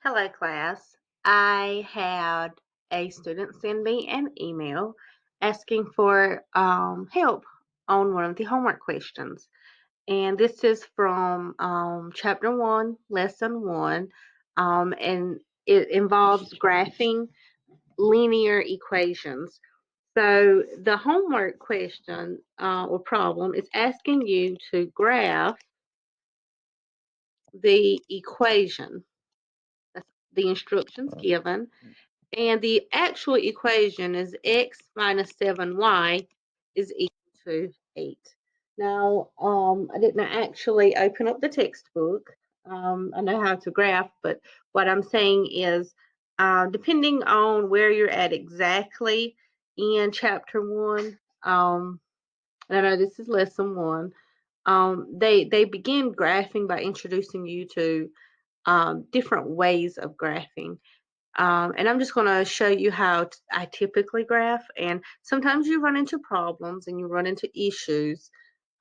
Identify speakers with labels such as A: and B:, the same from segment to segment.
A: Hello, class. I had a student send me an email asking for help on one of the homework questions. And this is from Chapter 1, Lesson 1, and it involves graphing linear equations. So the homework question or problem is asking you to graph the equation. That's the instructions given. And the actual equation is x minus 7y is equal to 8. Now, I didn't actually open up the textbook. I know how to graph, but what I'm saying is, depending on where you're at exactly in chapter 1, and I know this is lesson 1, they begin graphing by introducing you to different ways of graphing. And I'm just going to show you how I typically graph. And sometimes you run into problems and you run into issues.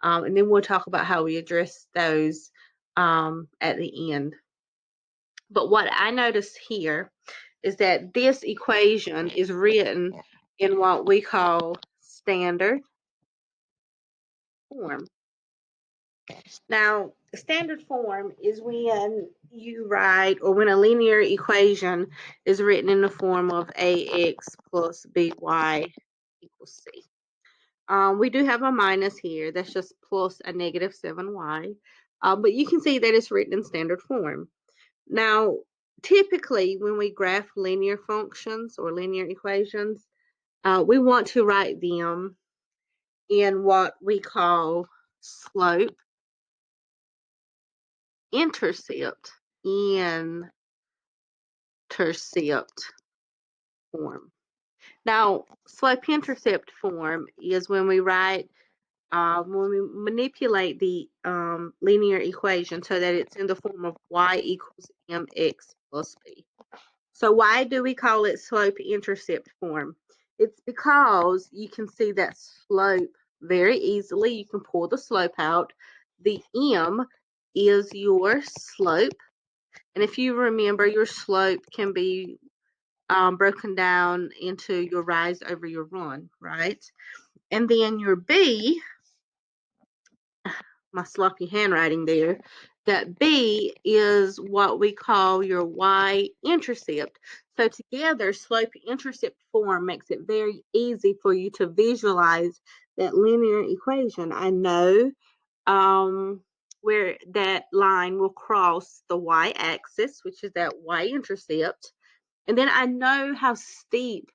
A: And then we'll talk about how we address those at the end. But what I notice here is that this equation is written in what we call standard form. Now, standard form is when you write, or when a linear equation is written in the form of ax plus by equals c. We do have a minus here. That's just plus a negative 7y. But you can see that it's written in standard form. Now, typically, when we graph linear functions or linear equations, we want to write them in what we call slope intercept form. Now, slope intercept form is when we write, when we manipulate the linear equation so that it's in the form of y equals mx plus b. So why do we call it slope intercept form? It's because you can see that slope very easily. You can pull the slope out. The m is your slope. And if you remember, your slope can be broken down into your rise over your run, right? And then your b, my sloppy handwriting there, that b is what we call your y-intercept. So together, slope-intercept form makes it very easy for you to visualize that linear equation. I know where that line will cross the y-axis, which is that y-intercept. And then I know how steep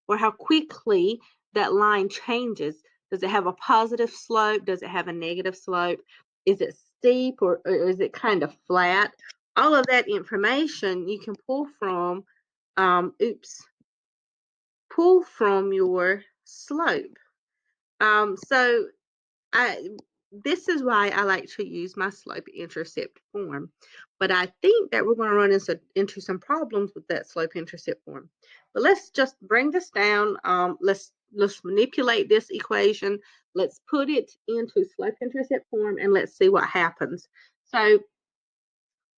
A: or how quickly that line changes. Does it have a positive slope? Does it have a negative slope? Is it steep or is it kind of flat? All of that information you can pull from, pull from your slope. So this is why I like to use my slope intercept form. But I think that we're going to run into some problems with that slope intercept form. But let's just bring this down. Let's manipulate this equation. Let's put it into slope intercept form and let's see what happens. So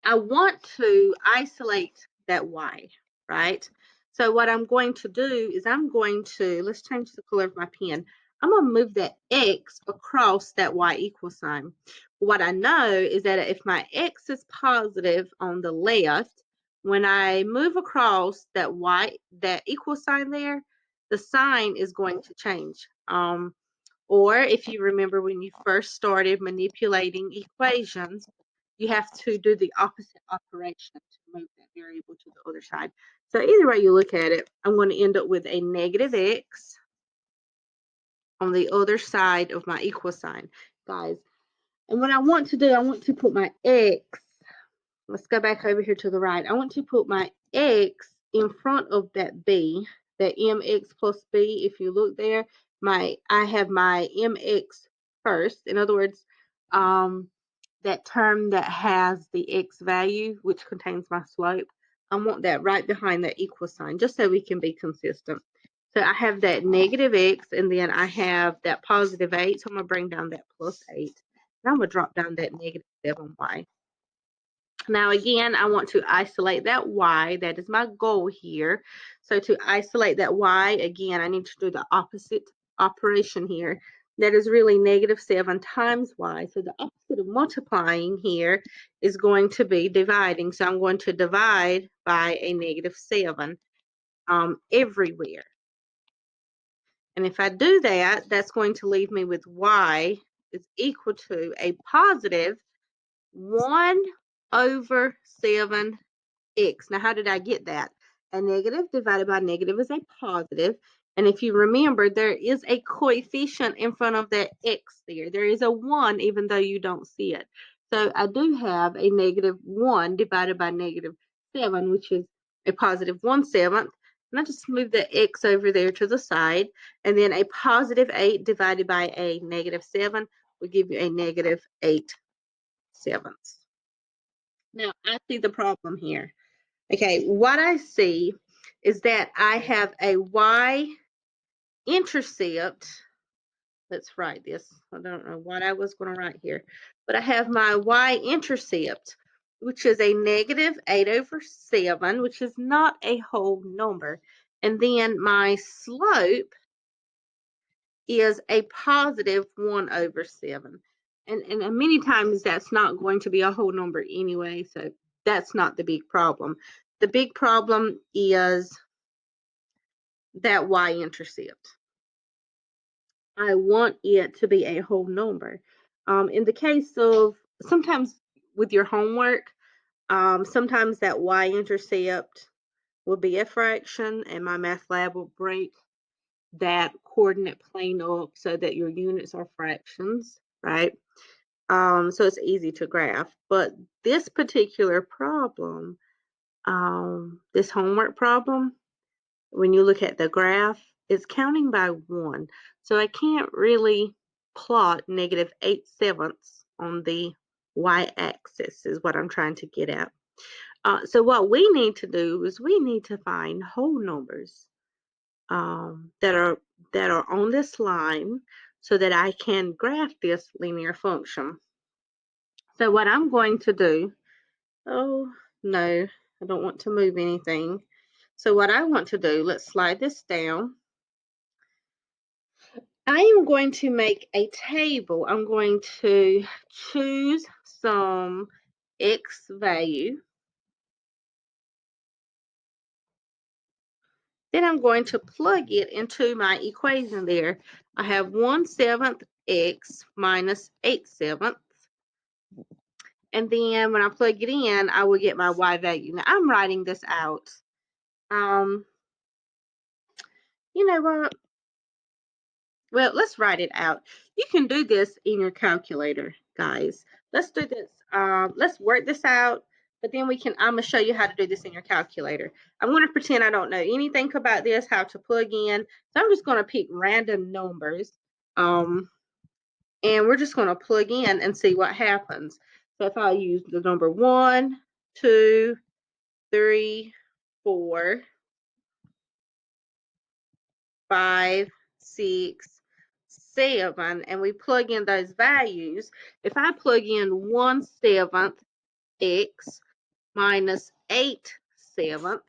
A: I want to isolate that y, right? So what I'm going to do is let's change the color of my pen. I'm going to move that x across that y equal sign. What I know is that if my x is positive on the left, when I move across that equal sign there, the sign is going to change. Or if you remember when you first started manipulating equations, you have to do the opposite operation to move that variable to the other side. So either way you look at it, I'm going to end up with a negative x on the other side of my equal sign, guys. And what I want to do, I want to put my x, let's go back over here to the right. I want to put my x in front of that b, that mx plus b. If you look there, I have my mx first. In other words, that term that has the x value, which contains my slope, I want that right behind that equal sign, just so we can be consistent. So I have that negative x, and then I have that positive 8, so I'm going to bring down that plus 8. And I'm going to drop down that negative 7y. Now again, I want to isolate that y. That is my goal here. So to isolate that y, again, I need to do the opposite operation here. That is really -7 times y. So the opposite of multiplying here is going to be dividing. So I'm going to divide by a -7 everywhere. And if I do that, that's going to leave me with y is equal to a positive 1/7 x. Now, how did I get that? A negative divided by negative is a positive. And if you remember, there is a coefficient in front of that x there. There is a 1, even though you don't see it. So I do have a -1 divided by -7, which is a positive 1/7. And I just move the x over there to the side. And then a positive 8 divided by a -7 will give you a -8/7. Now, I see the problem here. Okay, what I see is that I have a y-intercept. Let's write this. I don't know what I was going to write here, but I have my y-intercept, which is a -8/7, which is not a whole number. And then my slope is a positive 1/7. And many times that's not going to be a whole number anyway, so that's not the big problem. The big problem is that y-intercept. I want it to be a whole number. In the case of sometimes with your homework, sometimes that y-intercept will be a fraction, and my math lab will break that coordinate plane up so that your units are fractions, right? So it's easy to graph. But this particular problem, this homework problem, when you look at the graph, it's counting by 1. So I can't really plot -8/7 on the y-axis is what I'm trying to get at. So what we need to do is we need to find whole numbers that are on this line so that I can graph this linear function. So what I'm going to do, oh no, I don't want to move anything. So what I want to do, let's slide this down. I am going to make a table. I'm going to choose some x value. Then I'm going to plug it into my equation there. I have 1/7 x minus 8/7. And then when I plug it in, I will get my y value. Now I'm writing this out. You know what? Well, let's write it out. You can do this in your calculator, guys. Let's do this. Let's work this out, but then I'm gonna show you how to do this in your calculator. I'm gonna pretend I don't know anything about this, how to plug in. So I'm just gonna pick random numbers. And we're just gonna plug in and see what happens. So if I use the number 1, 2, 3, 4, 5, 6, 7, and we plug in those values. If I plug in 1/7 x minus 8/7,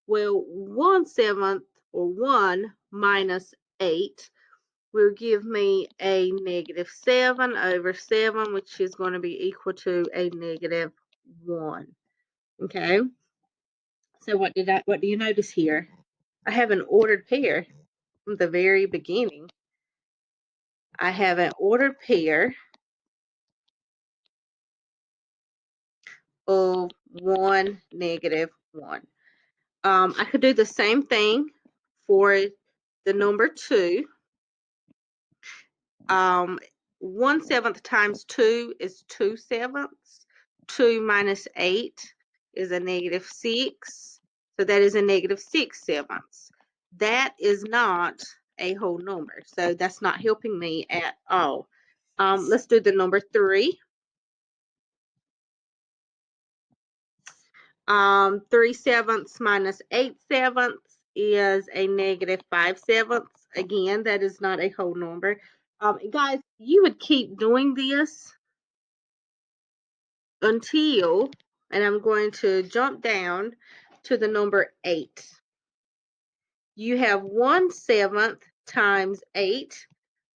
A: well, 1/7 or 1 minus 8 will give me a -7/7, which is going to be equal to a -1. Okay. So what do you notice here? I have an ordered pair from the very beginning. I have an ordered pair of 1, -1. I could do the same thing for the number 2. 1/7 times 2 is 2/7. 2 minus 8 is a -6. So that is a -6/7. That is not a whole number. So that's not helping me at all. Let's do the number 3. 3/7 minus 8/7 is a -5/7. Again, that is not a whole number. Guys, you would keep doing this until and I'm going to jump down to the number 8. You have 1/7 times 8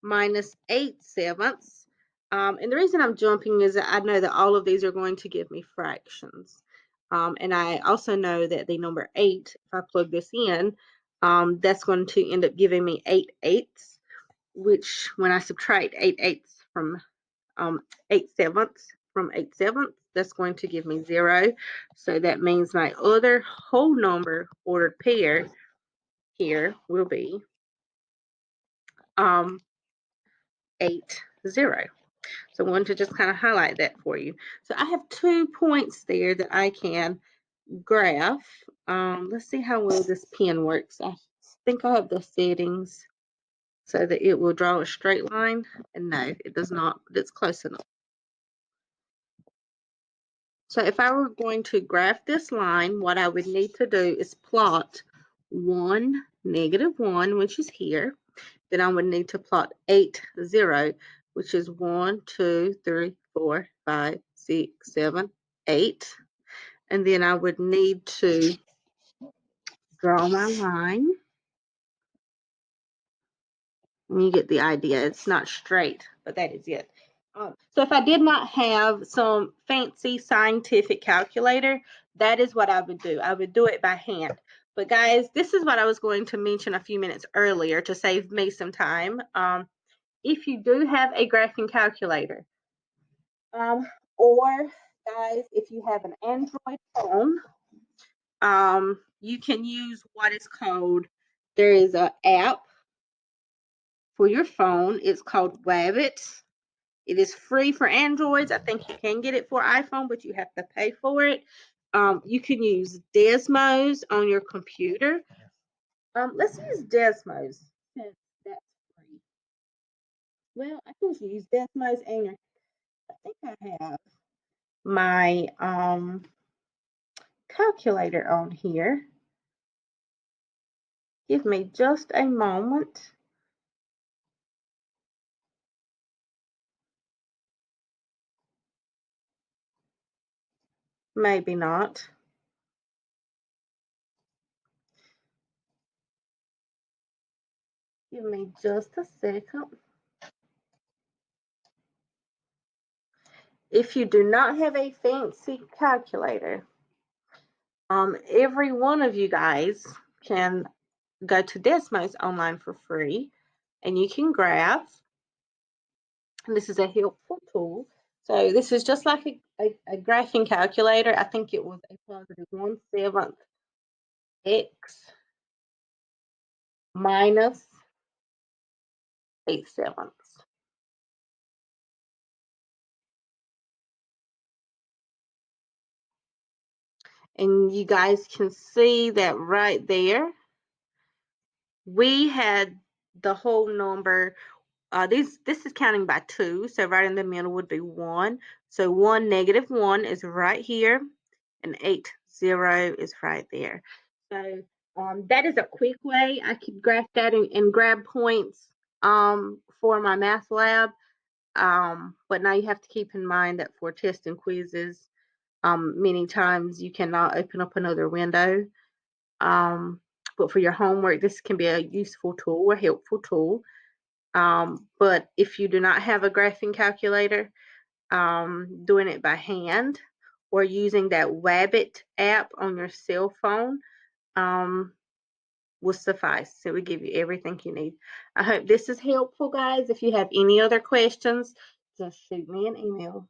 A: minus 8/7. And the reason I'm jumping is that I know that all of these are going to give me fractions. And I also know that the number 8, if I plug this in, that's going to end up giving me 8/8, which when I subtract 8/8 from 8/7 from 8/7, that's going to give me 0. So that means my other whole number ordered pair here will be 8, 0. So I wanted to just kind of highlight that for you. So I have 2 points there that I can graph. Let's see how well this pen works. I think I have the settings so that it will draw a straight line. And no, it does not, but it's close enough. So if I were going to graph this line, what I would need to do is plot 1, -1, which is here. Then I would need to plot 8, 0, which is 1, 2, 3, 4, 5, 6, 7, 8. And then I would need to draw my line. And you get the idea. It's not straight, but that is it. So if I did not have some fancy scientific calculator, that is what I would do. I would do it by hand. But guys, this is what I was going to mention a few minutes earlier to save me some time. If you do have a graphing calculator, or guys, if you have an Android phone, you can use what is called, there is an app for your phone. It's called Wabbit. It is free for Androids. I think you can get it for iPhone, but you have to pay for it. You can use Desmos on your computer. Let's use Desmos since that's free. Well, I can use Desmos and your, I think I have my calculator on here. Give me just a moment. Maybe not. Give me just a second. If you do not have a fancy calculator, every one of you guys can go to Desmos online for free, and you can graph. And this is a helpful tool. So this is just like a graphing calculator. I think it was a positive 1/7 x minus 8/7. And you guys can see that right there, we had the whole number. This is counting by 2, so right in the middle would be 1. So 1, -1 is right here, and 8, 0 is right there. So that is a quick way I could graph that and grab points for my math lab. But now you have to keep in mind that for tests and quizzes, many times you cannot open up another window. But for your homework, this can be a useful tool or helpful tool. But if you do not have a graphing calculator, doing it by hand or using that Wabbit app on your cell phone will suffice. It will give you everything you need. I hope this is helpful, guys. If you have any other questions, just shoot me an email.